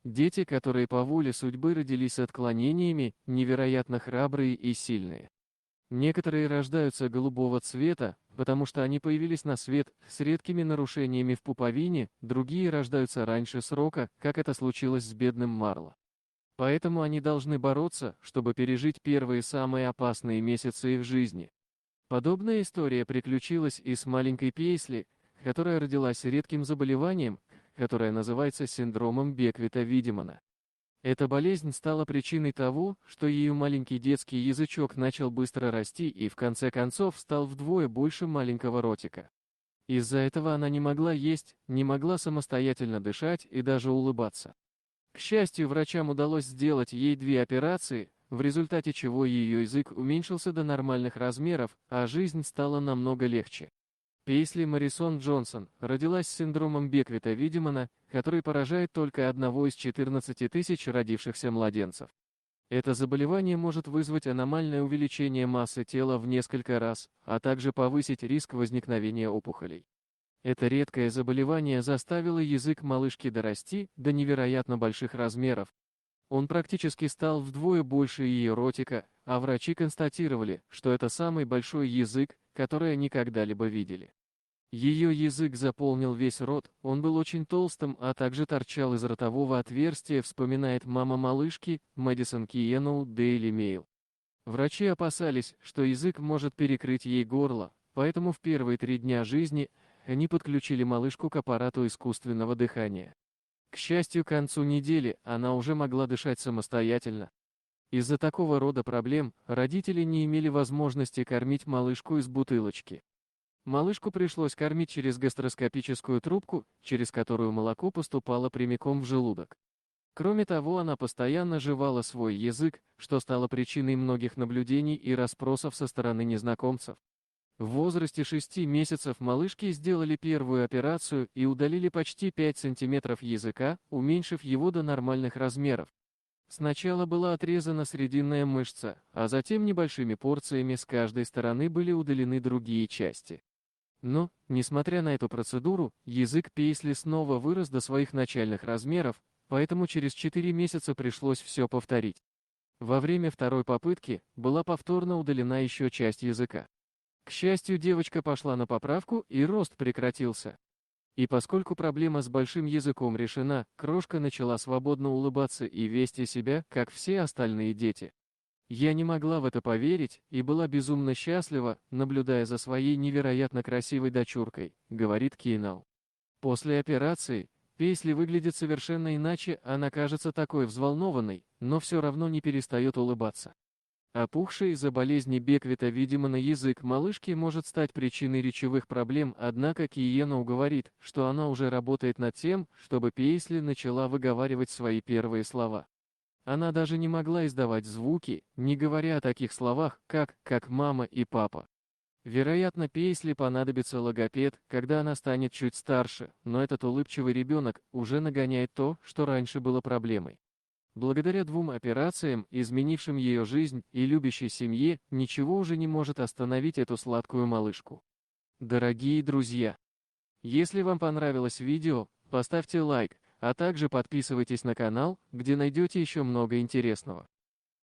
Дети, которые по воле судьбы родились с отклонениями, невероятно храбрые и сильные. Некоторые рождаются голубого цвета, потому что они появились на свет с редкими нарушениями в пуповине, другие рождаются раньше срока, как это случилось с бедным Марло. Поэтому они должны бороться, чтобы пережить первые самые опасные месяцы их жизни. Подобная история приключилась и с маленькой Пейсли, которая родилась с редким заболеванием, которое называется синдромом Беквита-Видемана. Эта болезнь стала причиной того, что ее маленький детский язычок начал быстро расти и в конце концов стал вдвое больше маленького ротика. Из-за этого она не могла есть, не могла самостоятельно дышать и даже улыбаться. К счастью, врачам удалось сделать ей 2 операции, в результате чего ее язык уменьшился до нормальных размеров, а жизнь стала намного легче. Пейсли Марисон Джонсон родилась с синдромом Беквита-Видемана, который поражает только одного из 14 тысяч родившихся младенцев. Это заболевание может вызвать аномальное увеличение массы тела в несколько раз, а также повысить риск возникновения опухолей. Это редкое заболевание заставило язык малышки дорасти до невероятно больших размеров. Он практически стал вдвое больше ее ротика, а врачи констатировали, что это самый большой язык, который они когда-либо видели. Ее язык заполнил весь рот, он был очень толстым, а также торчал из ротового отверстия, вспоминает мама малышки, Мэдисон Киеноу, Daily Mail. Врачи опасались, что язык может перекрыть ей горло, поэтому в первые 3 дня жизни они подключили малышку к аппарату искусственного дыхания. К счастью, к концу недели она уже могла дышать самостоятельно. Из-за такого рода проблем родители не имели возможности кормить малышку из бутылочки. Малышку пришлось кормить через гастроскопическую трубку, через которую молоко поступало прямиком в желудок. Кроме того, она постоянно жевала свой язык, что стало причиной многих наблюдений и расспросов со стороны незнакомцев. В возрасте 6 месяцев малышке сделали первую операцию и удалили почти 5 сантиметров языка, уменьшив его до нормальных размеров. Сначала была отрезана срединная мышца, а затем небольшими порциями с каждой стороны были удалены другие части. Но, несмотря на эту процедуру, язык Пейсли снова вырос до своих начальных размеров, поэтому через 4 месяца пришлось все повторить. Во время второй попытки была повторно удалена еще часть языка. К счастью, девочка пошла на поправку и рост прекратился. И поскольку проблема с большим языком решена, крошка начала свободно улыбаться и вести себя, как все остальные дети. Я не могла в это поверить и была безумно счастлива, наблюдая за своей невероятно красивой дочуркой, говорит Кейнал. После операции, Пейсли выглядит совершенно иначе, она кажется такой взволнованной, но все равно не перестает улыбаться. Опухший из-за болезни Беквита-Видемана язык малышки может стать причиной речевых проблем, однако Киеноу говорит, что она уже работает над тем, чтобы Пейсли начала выговаривать свои первые слова. Она даже не могла издавать звуки, не говоря о таких словах, как мама и папа. Вероятно, Пейсли понадобится логопед, когда она станет чуть старше, но этот улыбчивый ребенок уже нагоняет то, что раньше было проблемой. Благодаря 2 операциям, изменившим ее жизнь и любящей семье, ничего уже не может остановить эту сладкую малышку. Дорогие друзья, если вам понравилось видео, поставьте лайк, а также подписывайтесь на канал, где найдете еще много интересного.